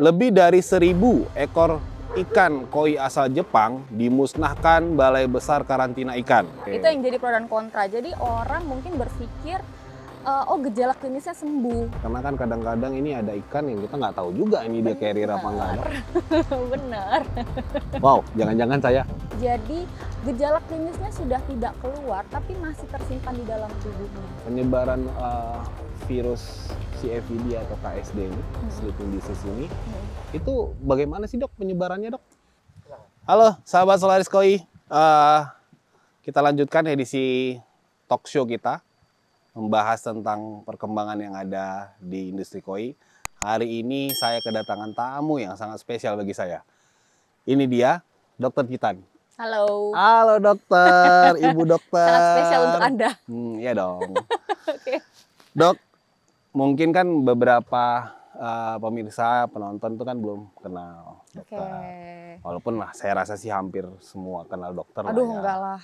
Lebih dari 1.000 ekor ikan koi asal Jepang dimusnahkan Balai Besar Karantina Ikan. Itu yang jadi pro dan kontra. Jadi orang mungkin berpikir, oh gejala klinisnya sembuh. Karena kan kadang-kadang ini ada ikan yang kita nggak tahu juga ini dia carrier apa enggak. Bener. Wow, jangan-jangan saya. Jadi gejala klinisnya sudah tidak keluar, tapi masih tersimpan di dalam tubuhnya. Penyebaran virus CFD atau KSD ini, sleeping disease ini, itu bagaimana sih dok penyebarannya dok? Halo sahabat Solaris Koi, kita lanjutkan edisi talk show kita, membahas tentang perkembangan yang ada di industri koi. Hari ini saya kedatangan tamu yang sangat spesial bagi saya. Ini dia, Dokter Kitan. Halo. Halo dokter, ibu dokter. Sangat spesial untuk Anda. Iya dong. Oke. Dok, mungkin kan beberapa pemirsa, penonton itu kan belum kenal dokter. Walaupun lah saya rasa sih hampir semua kenal dokter. Aduh, lah ya. enggak lah.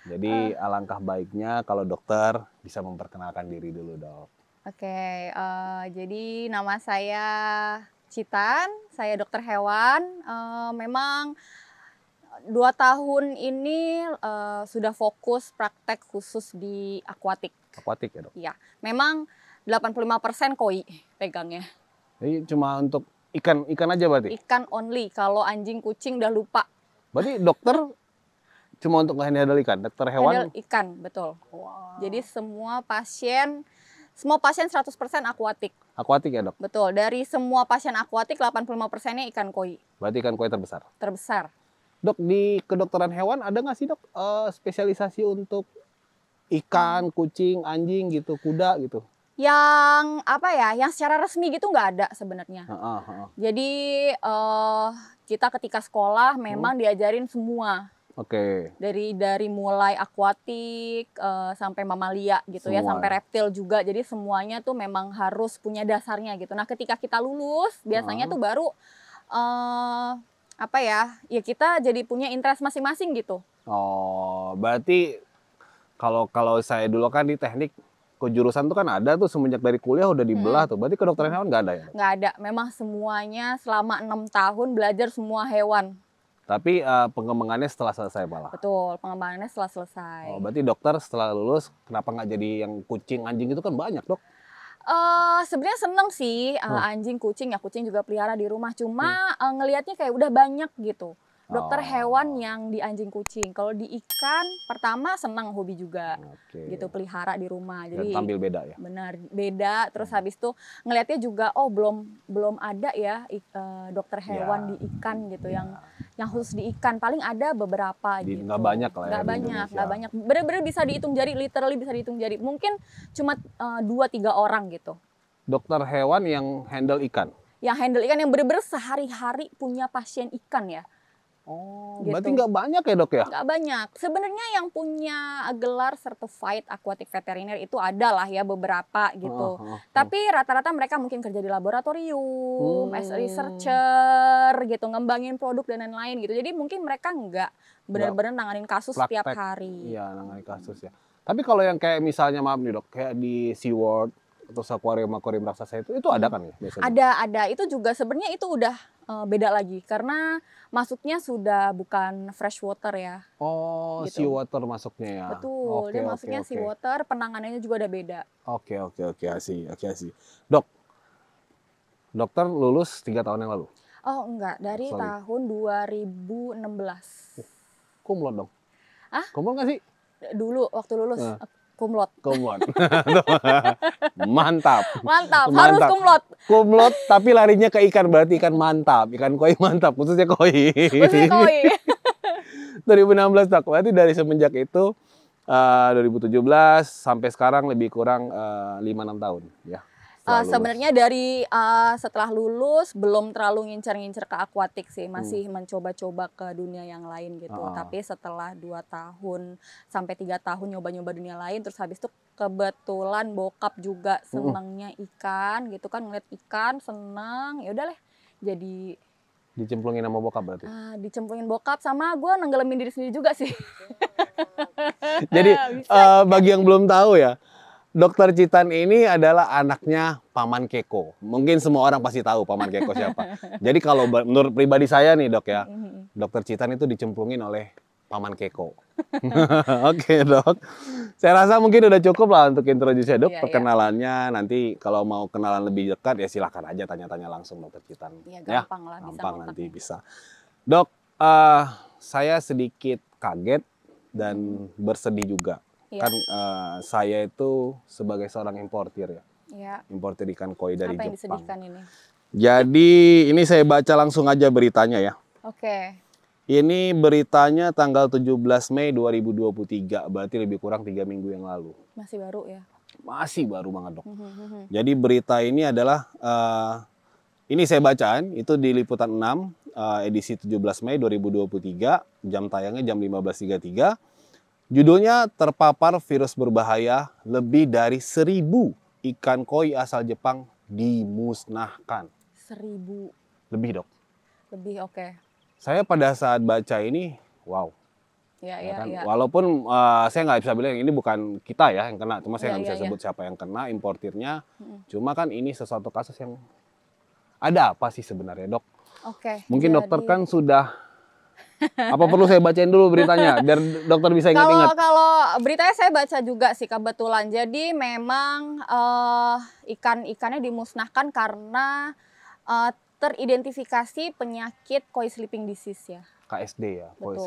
Jadi alangkah baiknya kalau dokter bisa memperkenalkan diri dulu dok. Oke, jadi nama saya Citan, saya dokter hewan. Memang 2 tahun ini sudah fokus praktek khusus di akuatik. Akuatik ya dok? Iya, memang 85% koi pegangnya. Jadi cuma untuk ikan aja berarti? Ikan only, kalau anjing kucing udah lupa. Berarti dokter cuma untuk handle ikan, dokter hewan? Handle ikan, betul. Wow. Jadi semua pasien 100% akuatik. Akuatik ya dok? Betul, dari semua pasien akuatik 85%-nya ikan koi. Berarti ikan koi terbesar? Terbesar. Dok, di kedokteran hewan ada nggak sih dok spesialisasi untuk ikan, kucing, anjing gitu, kuda gitu? Yang apa ya, yang secara resmi gitu nggak ada sebenarnya. Jadi kita ketika sekolah memang diajarin semua. Oke. Dari mulai akuatik sampai mamalia gitu ya, sampai reptil juga. Jadi semuanya tuh memang harus punya dasarnya gitu. Nah ketika kita lulus biasanya tuh baru apa ya kita jadi punya interest masing-masing gitu. Oh, berarti kalau saya dulu kan di teknik kejurusan tuh kan ada tuh semenjak dari kuliah udah dibelah tuh. Berarti kedokteran hewan nggak ada ya? Nggak ada, memang semuanya selama 6 tahun belajar semua hewan. Tapi pengembangannya setelah selesai malah? Betul, pengembangannya setelah selesai. Oh, berarti dokter setelah lulus kenapa nggak jadi yang kucing, anjing itu kan banyak dok? Sebenarnya seneng sih anjing, kucing juga pelihara di rumah. Cuma ngelihatnya kayak udah banyak gitu. Dokter hewan yang di anjing kucing. Kalau di ikan, pertama senang hobi juga, gitu pelihara di rumah. Jadi dan tampil beda ya. Benar beda. Terus habis itu ngelihatnya juga, oh belum ada ya dokter hewan di ikan gitu yang khusus di ikan. Paling ada beberapa gitu. Nggak banyak lah ya. Nggak banyak. Bener-bener bisa dihitung jari, literally bisa dihitung jari. Mungkin cuma 2-3 orang gitu. Dokter hewan yang handle ikan. Yang handle ikan yang bener-bener sehari-hari punya pasien ikan ya. Oh, gitu. Berarti nggak banyak ya dok ya? Nggak banyak. Sebenarnya yang punya gelar certified aquatic veteriner itu ada lah ya beberapa gitu. Tapi rata-rata mereka mungkin kerja di laboratorium, as a researcher gitu, ngembangin produk dan lain-lain gitu. Jadi mungkin mereka nggak benar-benar nanganin kasus setiap hari. Iya, nanganin kasus ya. Tapi kalau yang kayak misalnya maaf nih dok, kayak di SeaWorld atau akuarium raksasa itu ada kan ya biasanya? Ada. Itu juga sebenarnya itu udah beda lagi karena masuknya sudah bukan fresh water ya. Oh, gitu. Seawater masuknya ya. Betul, dia masuknya seawater, penanganannya juga ada beda. Oke, asih. Dok, dokter lulus 3 tahun yang lalu? Oh enggak, dari tahun 2016. Kumlot dong? Ah? Kumlot nggak sih? Dulu, waktu lulus. Kumlot. Mantap. Harus kumlot. Kumlot tapi larinya ke ikan, berarti ikan mantap, ikan koi mantap, khususnya koi. 2016 dok, berarti dari semenjak itu 2017 sampai sekarang lebih kurang 5-6 tahun ya. Sebenarnya dari setelah lulus belum terlalu ngincer-ngincer ke akuatik sih, masih mencoba-coba ke dunia yang lain gitu. Tapi setelah 2 tahun sampai 3 tahun nyoba-nyoba dunia lain, terus habis itu kebetulan bokap juga senangnya ikan gitu kan, ngeliat ikan seneng, ya udah lah jadi dicemplungin sama bokap berarti? Dicemplungin bokap sama gue nenggelamin diri sendiri juga sih. Jadi bagi yang belum tahu ya, Dokter Citan ini adalah anaknya Paman Keko. Mungkin semua orang pasti tahu Paman Keko siapa. Jadi kalau menurut pribadi saya nih dok ya, Dokter Citan itu dicemplungin oleh Paman Keko. Oke dok, saya rasa mungkin udah cukup lah untuk introduksi dok, perkenalannya. Nanti kalau mau kenalan lebih dekat ya silahkan aja tanya-tanya langsung Dokter Citan. Iya gampang lah, gampang nanti bisa. Dok, saya sedikit kaget dan bersedih juga. Kan saya itu sebagai seorang importir ya. Importir ikan koi dari Apa yang Jepang. disedihkan ini? Jadi ini saya baca langsung aja beritanya ya. Oke. Ini beritanya tanggal 17 Mei 2023, berarti lebih kurang 3 minggu yang lalu. Masih baru ya? Masih baru banget dok. Jadi berita ini adalah, ini saya bacaan, itu di Liputan 6, edisi 17 Mei 2023, jam tayangnya jam 15.33. Judulnya, terpapar virus berbahaya, lebih dari 1.000 ikan koi asal Jepang dimusnahkan. 1.000? Lebih dok. Lebih, oke. Saya pada saat baca ini, wow. Ya. Walaupun saya nggak bisa bilang ini bukan kita ya yang kena, cuma saya nggak bisa sebut siapa yang kena, importirnya. Cuma kan ini sesuatu kasus yang ada apa sih sebenarnya dok? Oke. Mungkin dokter kan sudah, apa perlu saya bacain dulu beritanya biar dokter bisa ingat-ingat? Kalau beritanya saya baca juga sih kebetulan. Jadi memang ikan-ikannya dimusnahkan karena teridentifikasi penyakit koi sleeping disease ya. KSD ya, koi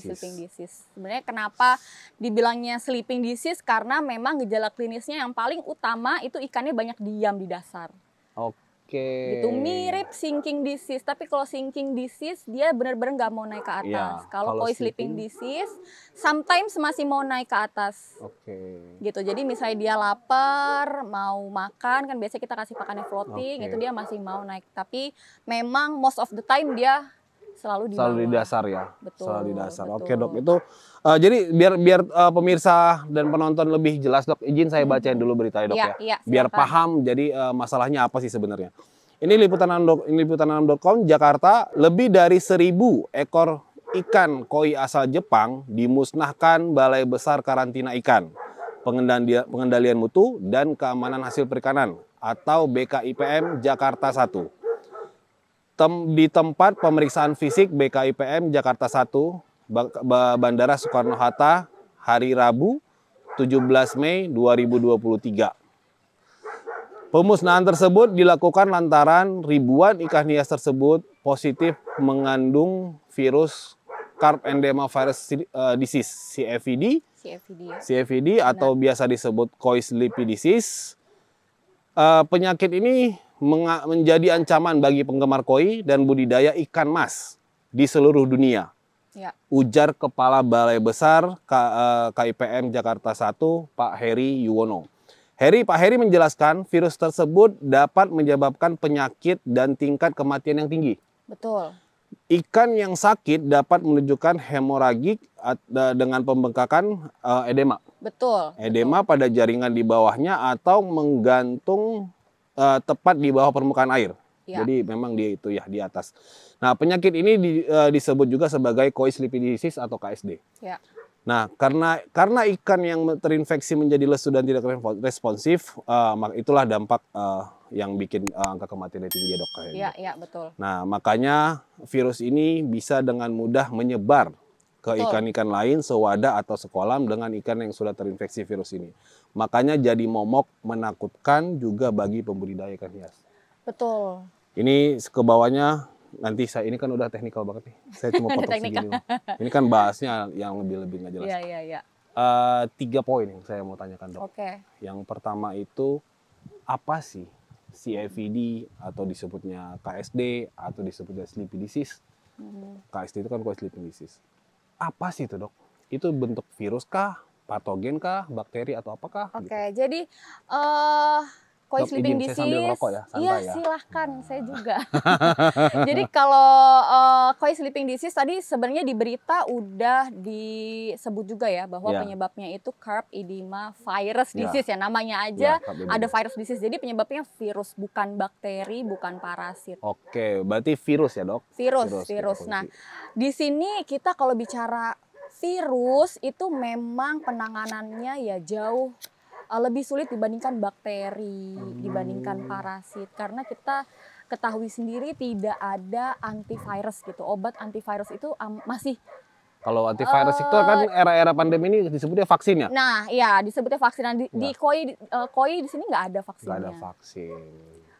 sleeping disease. Sebenarnya kenapa dibilangnya sleeping disease? Karena memang gejala klinisnya yang paling utama itu ikannya banyak diam di dasar. Oke. Gitu, mirip sinking disease, tapi kalau sinking disease dia benar-benar nggak mau naik ke atas. Kalau koi sleeping disease, sometimes masih mau naik ke atas. Gitu, jadi misalnya dia lapar, mau makan, kan biasanya kita kasih pakannya floating, itu dia masih mau naik. Tapi memang most of the time dia selalu di dasar ya. Betul. Selalu di dasar. Betul. Oke dok, itu jadi biar pemirsa dan penonton lebih jelas dok, izin saya bacain dulu beritanya dok ya. Iya, biar paham jadi masalahnya apa sih sebenarnya. Ini liputan6.com, Jakarta, lebih dari 1.000 ekor ikan koi asal Jepang dimusnahkan Balai Besar Karantina Ikan, Pengendalian Mutu dan Keamanan Hasil Perikanan atau BKIPM Jakarta 1. Di tempat pemeriksaan fisik BKIPM Jakarta 1, Bandara Soekarno-Hatta, hari Rabu 17 Mei 2023. Pemusnahan tersebut dilakukan lantaran ribuan ikan hias tersebut positif mengandung virus Carp Endema Virus Disease, CFVD atau biasa disebut koi sleeping disease. Penyakit ini menjadi ancaman bagi penggemar koi dan budidaya ikan mas di seluruh dunia. Ya. Ujar Kepala Balai Besar KIPM Jakarta 1, Pak Heri Yuwono. Pak Heri menjelaskan virus tersebut dapat menyebabkan penyakit dan tingkat kematian yang tinggi. Betul. Ikan yang sakit dapat menunjukkan hemoragik dengan pembengkakan edema. Betul. Edema pada jaringan di bawahnya atau menggantung tepat di bawah permukaan air. Ya. Jadi memang dia itu ya di atas. Nah, penyakit ini disebut juga sebagai koi sleeping disease atau KSD. Ya. Nah, karena ikan yang terinfeksi menjadi lesu dan tidak responsif, itulah dampak yang bikin angka kematiannya tinggi dok. Iya, betul. Nah, makanya virus ini bisa dengan mudah menyebar ke ikan-ikan lain sewadah atau sekolam dengan ikan yang sudah terinfeksi virus ini. Makanya jadi momok menakutkan juga bagi pembudidaya ikan hias. Betul. Ini ke bawahnya nanti ini kan udah teknikal banget nih. Saya cuma potong segini. Ini kan bahasnya yang lebih nggak jelas. Iya. 3 poin yang saya mau tanyakan dok. Yang pertama itu apa sih CFVD atau disebutnya KSD atau disebutnya sleeping disease? KSD itu kan koi sleeping disease. Apa sih itu dok? Itu bentuk virus kah, patogen kah, bakteri atau apakah? Jadi koi sleeping disease, saya sambil ngerokok ya, santai ya. Silahkan, saya juga. Jadi kalau koi sleeping disease tadi sebenarnya di berita udah disebut juga ya bahwa penyebabnya itu Carp Edema Virus Disease ya, namanya aja ada virus disease. Jadi penyebabnya virus, bukan bakteri, bukan parasit. Oke, berarti virus ya dok? Virus. Nah, di sini kita kalau bicara virus itu memang penanganannya ya jauh lebih sulit dibandingkan bakteri, dibandingkan parasit, karena kita ketahui sendiri tidak ada antivirus gitu. Obat antivirus itu masih Kalau antivirus itu kan era-era pandemi ini disebutnya vaksin ya? Nah, iya disebutnya vaksin. Di koi di sini nggak ada vaksinnya. Nggak ada vaksin.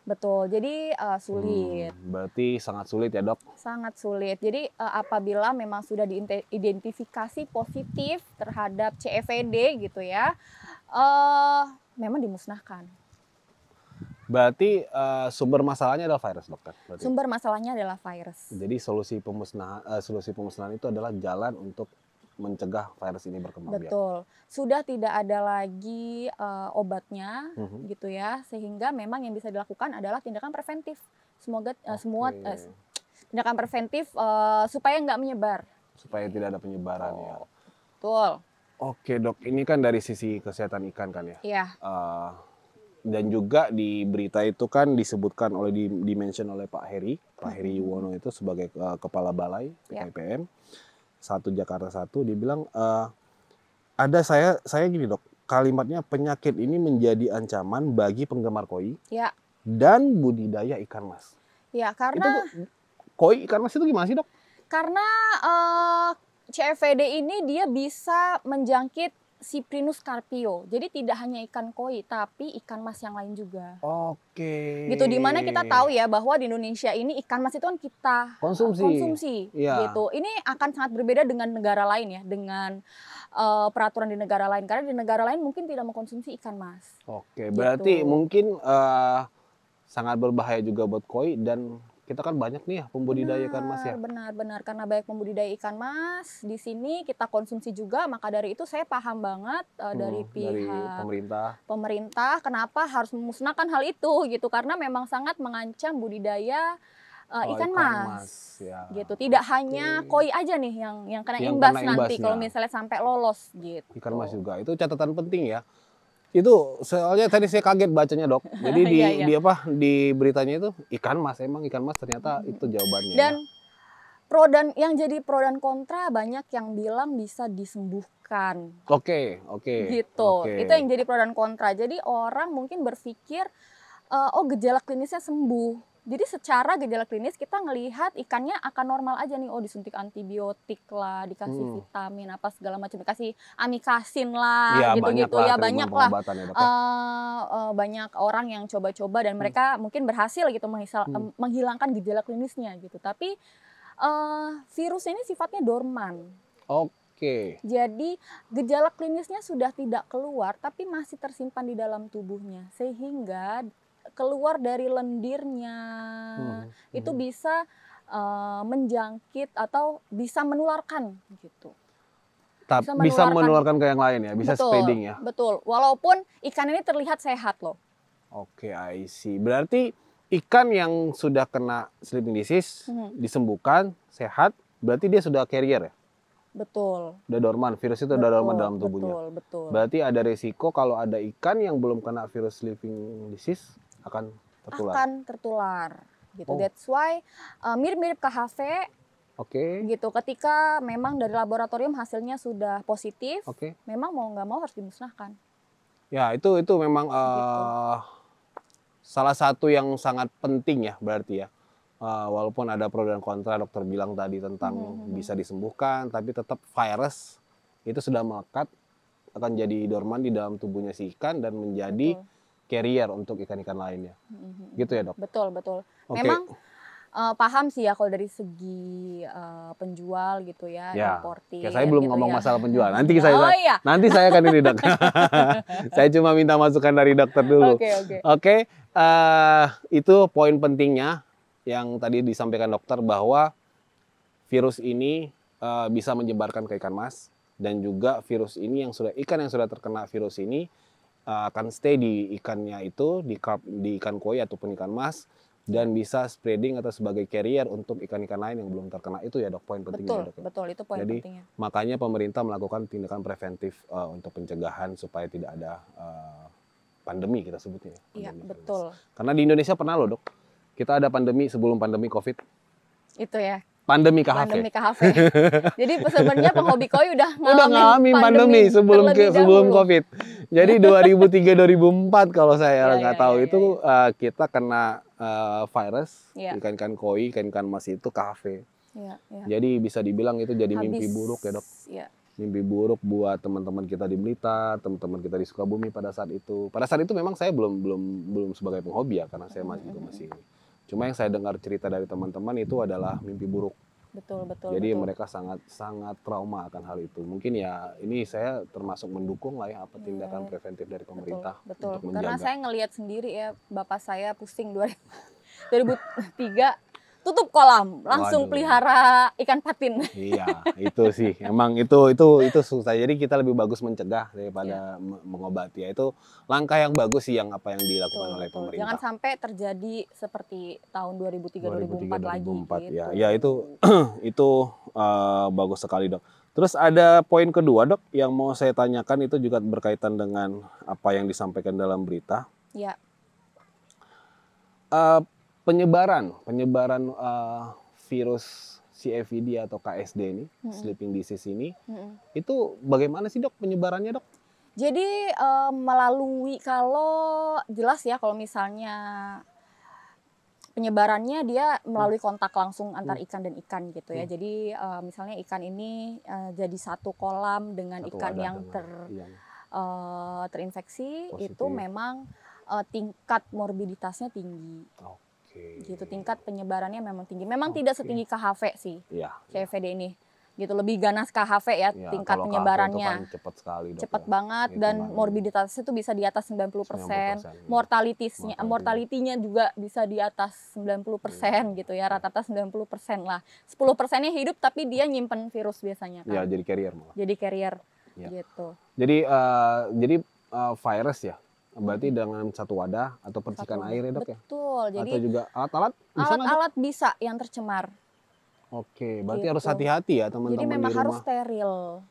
Betul, jadi sulit. Berarti sangat sulit ya dok? Sangat sulit. Jadi apabila memang sudah diidentifikasi positif terhadap CFD gitu ya, memang dimusnahkan. Berarti sumber masalahnya adalah virus, dokter? Berarti. Sumber masalahnya adalah virus. Jadi solusi pemusnahan itu adalah jalan untuk mencegah virus ini berkembang biak. Betul. Sudah tidak ada lagi obatnya, gitu ya, sehingga memang yang bisa dilakukan adalah tindakan preventif. Tindakan preventif supaya nggak menyebar. Supaya tidak ada penyebaran ya. Betul. Oke dok, ini kan dari sisi kesehatan ikan kan ya? Iya. Dan juga di berita itu kan disebutkan dimention oleh Pak Heri Yuwono itu sebagai kepala balai PKPM 1 Jakarta 1, dia bilang ada saya gini dok, kalimatnya penyakiit ini menjadi ancaman bagi penggemar koi dan budidaya ikan mas. Ya, karena itu, koi ikan mas itu gimana sih dok? Karena CFD ini dia bisa menjangkit Cyprinus carpio. Jadi tidak hanya ikan koi, tapi ikan mas yang lain juga. Oke. Gitu, dimana kita tahu ya bahwa di Indonesia ini ikan mas itu kan kita konsumsi. Gitu. Ini akan sangat berbeda dengan negara lain ya, dengan peraturan di negara lain. Karena di negara lain mungkin tidak mengkonsumsi ikan mas. Oke, berarti mungkin sangat berbahaya juga buat koi, dan kita kan banyak nih ya pembudidaya ikan mas ya. Benar. Karena banyak pembudidaya ikan mas di sini, kita konsumsi juga. Maka dari itu saya paham banget dari pihak pemerintah kenapa harus memusnahkan hal itu gitu. Karena memang sangat mengancam budidaya ikan mas. Ya. Gitu. Tidak hanya koi aja nih yang kena imbas nanti kalau misalnya sampai lolos gitu. Ikan mas juga. Itu catatan penting ya. Itu soalnya tadi saya kaget bacanya dok. Jadi di beritanya itu ikan mas, emang ikan mas ternyata itu jawabannya. Dan yang jadi pro dan kontra, banyak yang bilang bisa disembuhkan. Oke. Gitu. Itu yang jadi pro dan kontra. Jadi orang mungkin berpikir gejala klinisnya sembuh. Jadi secara gejala klinis kita ngelihat ikannya akan normal aja nih. Disuntik antibiotik lah, dikasih vitamin apa segala macam, dikasih amikasin lah, gitu-gitu ya, banyak lah. Banyak orang yang coba-coba dan mereka mungkin berhasil gitu menghilangkan gejala klinisnya gitu. Tapi virus ini sifatnya dorman. Oke. Jadi gejala klinisnya sudah tidak keluar tapi masih tersimpan di dalam tubuhnya, sehingga keluar dari lendirnya itu bisa menjangkit atau bisa menularkan gitu. Bisa menularkan ke yang lain ya, bisa spreading ya. Betul. Walaupun ikan ini terlihat sehat loh. Oke, I see. Berarti ikan yang sudah kena sleeping disease disembuhkan, sehat, berarti dia sudah carrier ya? Betul. Udah dorman, virus itu udah dorman dalam tubuhnya. Betul. Berarti ada resiko kalau ada ikan yang belum kena virus sleeping disease akan tertular. Gitu. That's why mirip-mirip KHV. Gitu. Ketika memang dari laboratorium hasilnya sudah positif, memang mau nggak mau harus dimusnahkan. Ya, itu memang salah satu yang sangat penting ya berarti ya. Walaupun ada pro dan kontra, dokter bilang tadi tentang bisa disembuhkan, tapi tetap virus itu sudah melekat, akan jadi dorman di dalam tubuhnya si ikan dan menjadi carrier untuk ikan-ikan lainnya. Gitu ya dok? Betul. Memang paham sih ya kalau dari segi penjual gitu ya, importir. Saya belum ngomong masalah penjual. Nanti saya akan ini dok. Saya cuma minta masukan dari dokter dulu. Oke. Itu poin pentingnya yang tadi disampaikan dokter, bahwa virus ini bisa menyebarkan ke ikan mas, dan juga virus ini ikan yang sudah terkena virus ini akan stay di ikannya itu, di ikan koi ataupun ikan mas, dan bisa spreading atau sebagai carrier untuk ikan-ikan lain yang belum terkena. Itu ya dok, poin pentingnya. Betul, itu poin pentingnya. Makanya pemerintah melakukan tindakan preventif untuk pencegahan supaya tidak ada pandemi, kita sebutnya. Iya, betul. Karena di Indonesia pernah loh dok, kita ada pandemi sebelum pandemi COVID. Itu ya. Pandemi KHV. Pandemi KHV. Jadi sebenarnya penghobi koi udah ngalamin pandemi sebelum COVID. Jadi 2003 2004 kalau saya nggak tahu itu kita kena virus ikan-ikan koi, ikan-ikan mas itu KHV. Jadi bisa dibilang itu jadi mimpi buruk ya dok. Mimpi buruk buat teman-teman kita di Blitar, teman-teman kita di Sukabumi pada saat itu. Pada saat itu memang saya belum sebagai penghobi ya karena saya masih ini. Cuma yang saya dengar cerita dari teman-teman itu adalah mimpi buruk. Betul. Jadi mereka sangat trauma akan hal itu. Mungkin ya ini saya termasuk mendukung lah ya apa tindakan preventif dari pemerintah. Betul. Untuk menjaga. Karena saya ngelihat sendiri ya bapak saya pusing 2003 tutup kolam, langsung pelihara ikan patin. Iya, itu sih. Emang itu susah. Jadi kita lebih bagus mencegah daripada mengobati. Ya, itu langkah yang bagus sih yang apa yang dilakukan oleh pemerintah. Jangan sampai terjadi seperti tahun 2003 2004 lagi. Gitu. Ya itu bagus sekali dok. Terus ada poin kedua dok yang mau saya tanyakan itu juga berkaitan dengan apa yang disampaikan dalam berita. Ya. Penyebaran virus CFD atau KSD ini, sleeping disease ini, itu bagaimana sih dok penyebarannya dok? Jadi melalui kalau jelas ya kalau misalnya penyebarannya dia melalui kontak langsung antar ikan dan ikan gitu ya. Jadi misalnya ikan ini jadi satu kolam dengan ikan yang terinfeksi, positif. Itu memang tingkat morbiditasnya tinggi. Gitu, tingkat penyebarannya memang tinggi. Memang tidak setinggi KHV sih, CFD ini. Gitu, lebih ganas KHV ya tingkat penyebarannya. Kan cepat sekali dok. Cepat banget dan morbiditasnya itu bisa di atas 90%. Mortalitinya juga bisa di atas 90% gitu ya, rata-rata 90% lah. 10%-nya hidup tapi dia nyimpen virus biasanya kan. Ya, jadi carrier malah. Jadi carrier gitu. Jadi virus ya. Berarti dengan satu wadah atau percikan air ya dok ya? Betul. Jadi atau juga alat-alat? Alat-alat bisa yang tercemar. Oke, berarti harus hati-hati ya teman-teman di rumah. Jadi memang harus steril.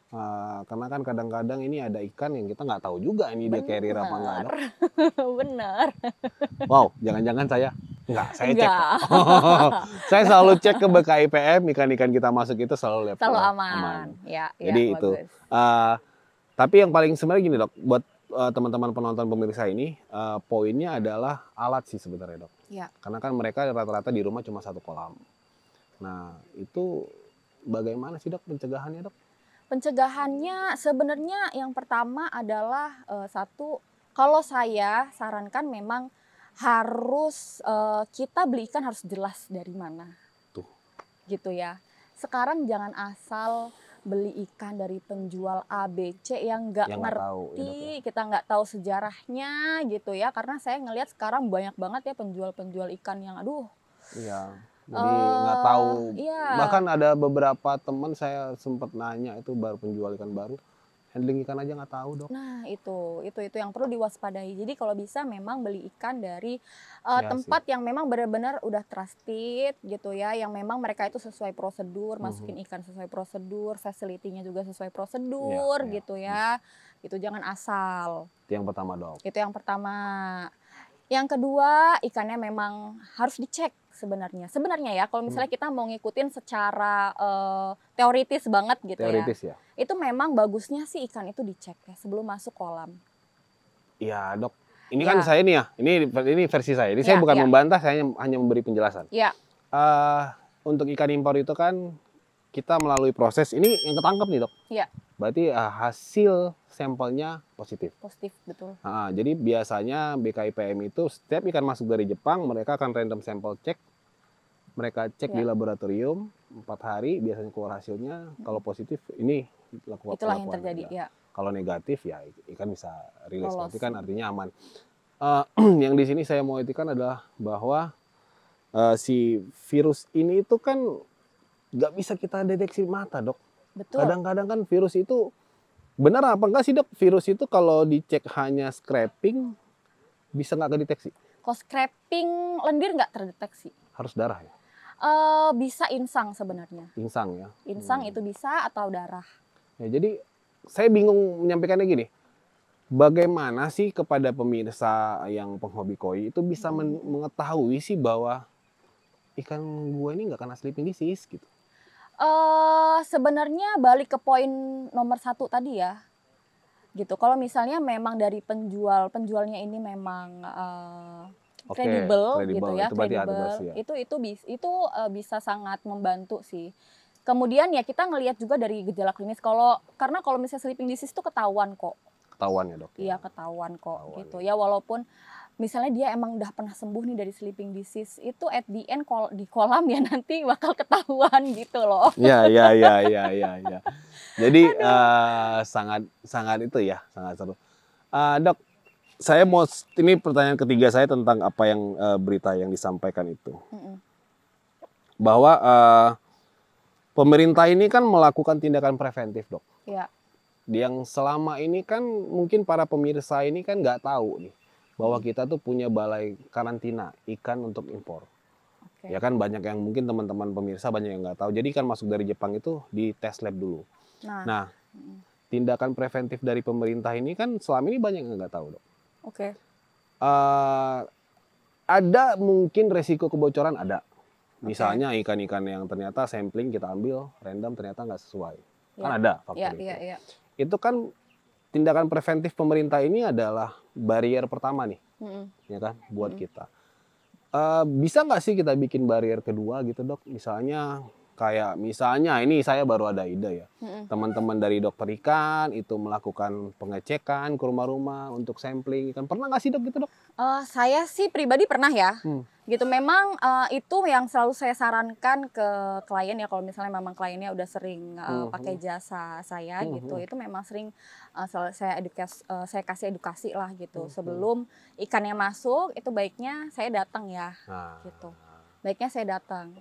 Karena kan kadang-kadang ini ada ikan yang kita nggak tahu juga ini dia carrier apa enggak dok. Benar. Wow, jangan-jangan saya cek. Saya selalu cek ke BKIPM, ikan-ikan kita masuk itu selalu aman. Ya, jadi itu. Tapi yang paling sebenarnya gini dok, buat teman-teman penonton pemirsa ini, poinnya adalah alat sih sebenarnya dok. Ya. Karena kan mereka rata-rata di rumah cuma satu kolam. Nah itu bagaimana sih dok pencegahannya dok? Pencegahannya sebenarnya yang pertama adalah satu, kalau saya sarankan memang harus kita beli ikan harus jelas dari mana. Tuh. Gitu ya. Sekarang jangan asal beli ikan dari penjual ABC yang nggak ngerti, kita nggak tahu sejarahnya gitu ya. Karena saya ngelihat sekarang banyak banget ya penjual-penjual ikan yang Iya, jadi nggak tahu. Bahkan ada beberapa teman saya sempat nanya itu baru penjual ikan baru, handling ikan aja nggak tahu dok. Nah itu yang perlu diwaspadai. Jadi kalau bisa memang beli ikan dari tempat yang memang benar-benar udah trusted gitu ya, yang memang mereka itu sesuai prosedur, masukin ikan sesuai prosedur, facility-nya juga sesuai prosedur gitu ya. Itu jangan asal. Itu yang pertama dok. Itu yang pertama. Yang kedua, ikannya memang harus dicek sebenarnya. Sebenarnya ya, kalau misalnya kita mau ngikutin secara teoritis banget gitu ya. Itu memang bagusnya sih ikan itu dicek ya sebelum masuk kolam. Iya dok. Ini kan saya nih ya, ini versi saya. Ini saya bukan membantah, saya hanya memberi penjelasan. Iya. Untuk ikan impor itu kan kita melalui proses, ini yang ketangkep nih dok. Iya. Berarti hasil sampelnya positif. Positif, betul. Jadi biasanya BKIPM itu setiap ikan masuk dari Jepang, mereka akan random sampel cek. Mereka cek di laboratorium 4 hari, biasanya keluar hasilnya. Kalau positif, ini itulah yang terjadi. Ya. Kalau negatif, ya ikan bisa rilis. Berarti kan artinya aman. Yang di sini saya mau etikan adalah bahwa si virus ini itu kan nggak bisa kita deteksi mata dok. Betul. Kadang-kadang kan virus itu benar apa enggak sih dok? Virus itu kalau dicek hanya scraping bisa nggak kedeteksi? Kalau scraping lendir nggak terdeteksi. Harus darah ya? Bisa insang sebenarnya. Insang ya? Insang itu bisa atau darah. Ya, jadi saya bingung menyampaikannya gini. Bagaimana sih kepada pemirsa yang penghobi koi itu bisa mengetahui sih bahwa ikan gue ini nggak kena sleeping disease gitu? Sebenarnya balik ke poin nomor 1 tadi ya, gitu. Kalau misalnya memang dari penjualnya ini memang Oke, kredibel gitu kredibel. ya, Itu berarti ada kredibel, sih ya. itu bisa sangat membantu sih. Kemudian ya kita ngelihat juga dari gejala klinis, karena kalau misalnya sleeping disease itu ketahuan kok. Ketahuan ya dok? Iya ketahuan kok Ketahuan. gitu ya, walaupun misalnya dia emang udah pernah sembuh nih dari sleeping disease, itu at the end di kolam ya nanti bakal ketahuan gitu loh. Iya. Jadi sangat itu ya, sangat seru. Dok, saya mau ini pertanyaan ketiga saya tentang apa yang berita yang disampaikan itu, bahwa pemerintah ini kan melakukan tindakan preventif, dok. Iya. Yang selama ini kan mungkin para pemirsa ini kan nggak tahu nih bahwa kita tuh punya balai karantina ikan untuk impor. Oke. Ya kan banyak yang mungkin teman-teman pemirsa banyak yang nggak tahu. Jadi kan masuk dari Jepang itu di tes lab dulu. Nah, tindakan preventif dari pemerintah ini kan selama ini banyak yang nggak tahu, dok. Oke. Ada mungkin resiko kebocoran ada. Misalnya ikan-ikan yang ternyata sampling kita ambil random ternyata nggak sesuai. Kan ada faktor itu. Iya. Itu kan tindakan preventif pemerintah ini adalah barrier pertama nih, ya kan, buat kita. Bisa nggak sih kita bikin barrier kedua gitu, dok? Misalnya ini saya baru ada ide ya, teman-teman dari dokter ikan itu melakukan pengecekan ke rumah-rumah untuk sampling ikan. Pernah nggak sih dok gitu, dok? Saya sih pribadi pernah ya. Gitu memang itu yang selalu saya sarankan ke klien ya, kalau misalnya memang kliennya udah sering pakai jasa saya gitu, itu memang sering selalu saya kasih edukasi lah gitu. Sebelum ikannya masuk itu baiknya saya datang ya, gitu. Baiknya saya datang.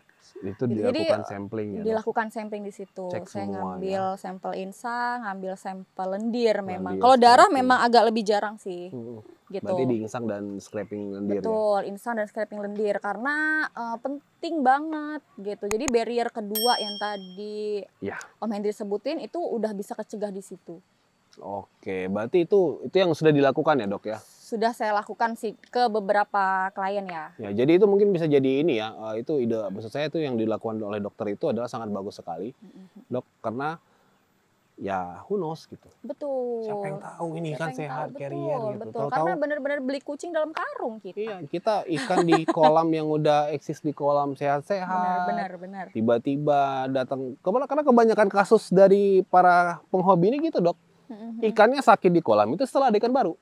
Itu gitu. dilakukan Jadi, sampling ya, dilakukan sampling di situ. Cek saya semua, ngambil sampel insang, ngambil sampel lendir memang. Lendir, Kalau darah scraping. memang agak lebih jarang sih. Gitu. Berarti di insang dan scraping lendir. Betul, insang dan scraping lendir karena penting banget gitu. Jadi barrier kedua yang tadi Om Hendri sebutin itu udah bisa kecegah di situ. Oke, berarti itu yang sudah dilakukan ya, dok ya? Sudah saya lakukan sih ke beberapa klien ya. Ya, jadi itu mungkin bisa jadi ini ya, itu ide, maksud saya itu yang dilakukan oleh dokter itu adalah sangat bagus sekali, dok, karena ya who knows gitu. Betul. Siapa yang tahu ini ikan sehat, carrier gitu. Betul, karena benar-benar beli kucing dalam karung kita. Iya, kita ikan di kolam yang udah eksis di kolam sehat-sehat. Benar. Tiba-tiba datang, karena kebanyakan kasus dari para penghobi ini gitu, dok. Ikannya sakit di kolam itu setelah ada ikan baru.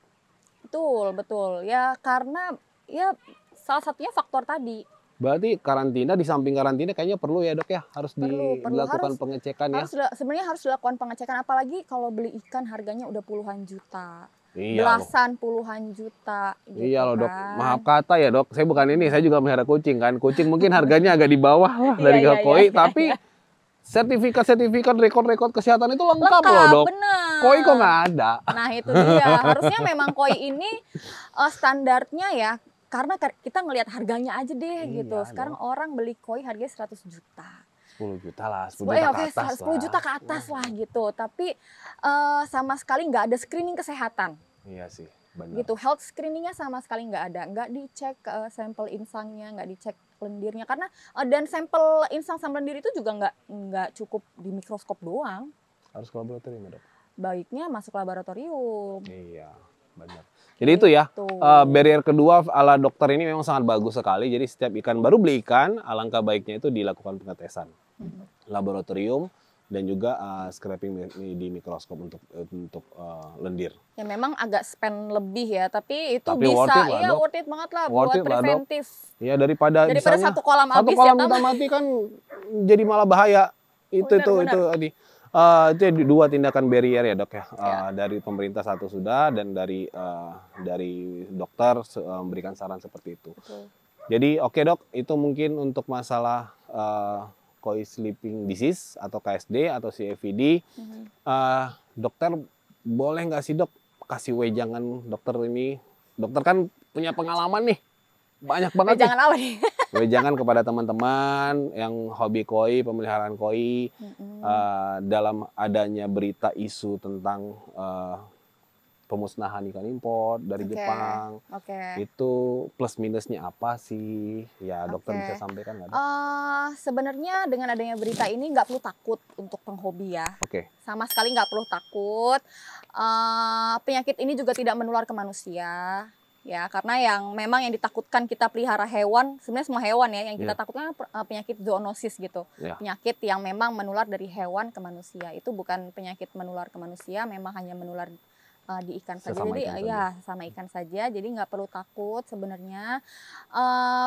Betul. Ya karena ya salah satunya faktor tadi. Berarti karantina, di samping karantina kayaknya perlu ya, dok ya, harus dilakukan pengecekan ya. Sebenarnya harus dilakukan pengecekan, apalagi kalau beli ikan harganya udah puluhan juta. Iya, belasan puluhan juta gitu. Iya loh, dok. Kan. Maaf kata ya, dok. Saya bukan ini, saya juga melihara kucing kan. Kucing mungkin harganya agak di bawah lah dari koi, tapi sertifikat, rekod kesehatan itu lengkap loh, dok. Bener. Koi kok nggak ada. Nah itu dia, harusnya memang koi ini standarnya ya, karena kita ngelihat harganya aja deh gitu. Sekarang orang beli koi harganya 100 juta. 10 juta lah, 10 juta ke atas 10 juta ke atas lah gitu. Tapi sama sekali nggak ada screening kesehatan. Iya sih, benar. Gitu, health screeningnya sama sekali nggak ada. Nggak dicek sampel insangnya, nggak dicek lendirnya. Karena dan sampel insang sama lendir itu juga nggak cukup di mikroskop doang. Harus ke laboratorium, dok? Baiknya masuk laboratorium. Iya, benar. Jadi itu ya, barrier kedua ala dokter ini memang sangat bagus sekali. Jadi setiap ikan baru beli ikan, alangkah baiknya itu dilakukan pengetesan laboratorium dan juga scraping di mikroskop untuk lendir. Ya memang agak spend lebih ya, tapi itu bisa, worth it banget lah buat preventif. Iya, daripada satu kolam habis kita mati kan jadi malah bahaya. Itu tadi. Itu dua tindakan barrier ya, dok ya. Dari pemerintah satu sudah, dan dari dokter memberikan saran seperti itu. Betul. Jadi oke, dok, itu mungkin untuk masalah koi sleeping disease atau KSD atau CFD. Dokter boleh nggak sih, dok, kasih wejangan dokter ini? Dokter kan punya pengalaman nih, banyak banget. Wejangan apa nih? Wejangan kepada teman-teman yang hobi koi, pemeliharaan koi, dalam adanya berita isu tentang pemusnahan ikan impor dari Jepang. Itu plus minusnya apa sih? Ya dokter bisa sampaikan nggak? Sebenarnya dengan adanya berita ini nggak perlu takut untuk penghobi ya. Sama sekali nggak perlu takut. Penyakit ini juga tidak menular ke manusia. Ya, karena yang memang yang ditakutkan kita pelihara hewan, sebenarnya semua hewan ya, yang kita takutkan penyakit zoonosis gitu. Penyakit yang memang menular dari hewan ke manusia. Itu bukan penyakit menular ke manusia, memang hanya menular di ikan saja. Jadi ya sama ikan saja, jadi nggak perlu takut sebenarnya.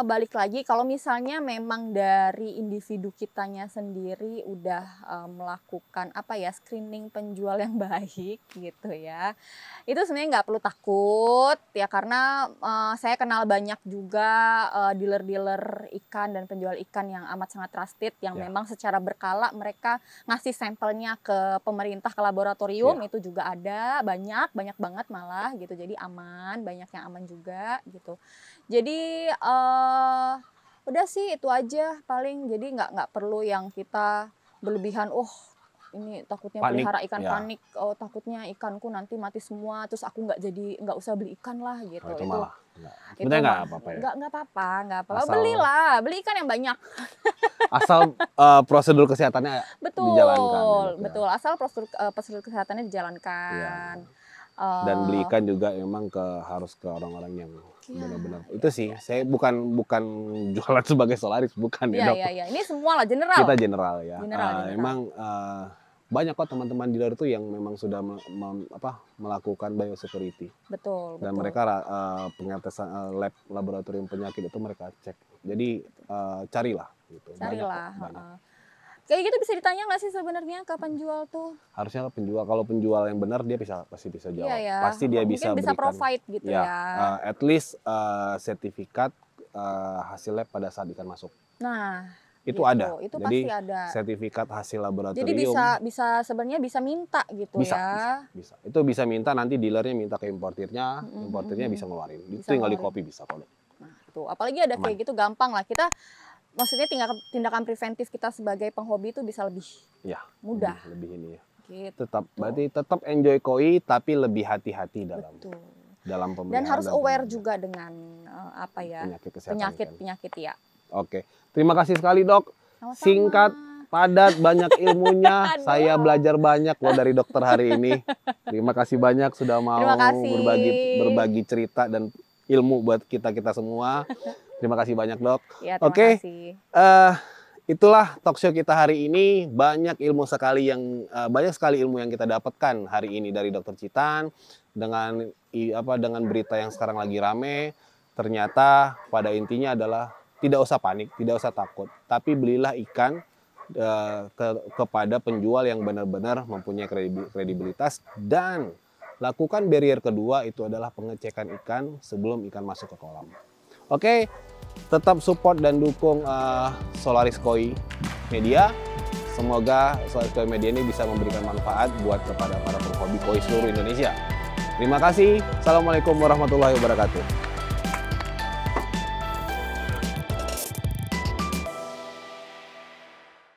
Balik lagi kalau misalnya memang dari individu kitanya sendiri udah melakukan screening penjual yang baik gitu ya, itu sebenarnya nggak perlu takut ya, karena saya kenal banyak juga dealer-dealer ikan dan penjual ikan yang amat sangat trusted, yang memang secara berkala mereka ngasih sampelnya ke pemerintah, ke laboratorium, itu juga ada banyak banget malah gitu, jadi aman, banyak yang aman juga gitu. Jadi udah sih itu aja paling, jadi nggak perlu yang kita berlebihan, ini takutnya pelihara ikan panik, takutnya ikanku nanti mati semua, terus aku nggak usah beli ikan lah gitu. Itu malah nggak apa-apa ya? Nggak apa-apa, belilah, beli ikan yang banyak. Asal prosedur kesehatannya dijalankan. Betul, asal prosedur kesehatannya dijalankan. Dan beli ikan juga memang harus ke orang-orang yang benar-benar itu sih. Saya bukan jualan sebagai Solaris, bukan ya dok. Iya. Ini semua lah general. Kita general ya. General. Emang banyak kok teman-teman dealer itu yang memang sudah melakukan biosecurity. Betul. Dan mereka pengetesan laboratorium penyakit itu mereka cek. Jadi carilah. Gitu. Carilah. Kayak gitu bisa ditanya nggak sih sebenarnya ke penjual tuh? Harusnya penjual, kalau penjual yang benar dia pasti bisa jawab. Pasti dia bisa berikan, provide gitu ya. At least sertifikat hasil lab pada saat ikan masuk. Nah, itu ada. Itu jadi pasti ada. Sertifikat hasil laboratorium. Jadi sebenarnya bisa minta gitu bisa. Itu bisa minta, nanti dealernya minta ke importirnya, importirnya bisa ngeluarin. Itu tinggal di copy bisa kok. Nah, itu apalagi ada kayak gitu gampang lah. Maksudnya tindakan preventif kita sebagai penghobi itu bisa lebih mudah. Lebih ini ya. Gitu. Berarti tetap enjoy koi tapi lebih hati-hati dalam pemeliharaan. Dan harus aware juga dengan penyakit ya. Oke. Terima kasih sekali dok. Sama-sama. Singkat, padat, banyak ilmunya. Saya belajar banyak loh dari dokter hari ini. Terima kasih banyak sudah mau berbagi cerita dan ilmu buat kita semua. Terima kasih banyak dok. Oke. Itulah talkshow kita hari ini. Banyak sekali ilmu yang kita dapatkan hari ini dari Dokter Citan dengan berita yang sekarang lagi rame. Ternyata pada intinya adalah tidak usah panik, tidak usah takut, tapi belilah ikan kepada penjual yang benar-benar mempunyai kredibilitas, dan lakukan barrier kedua, itu adalah pengecekan ikan sebelum ikan masuk ke kolam. Oke, tetap support dan dukung Solaris Koi Media. Semoga Solaris Koi Media ini bisa memberikan manfaat kepada para penghobi koi seluruh Indonesia. Terima kasih. Assalamualaikum warahmatullahi wabarakatuh.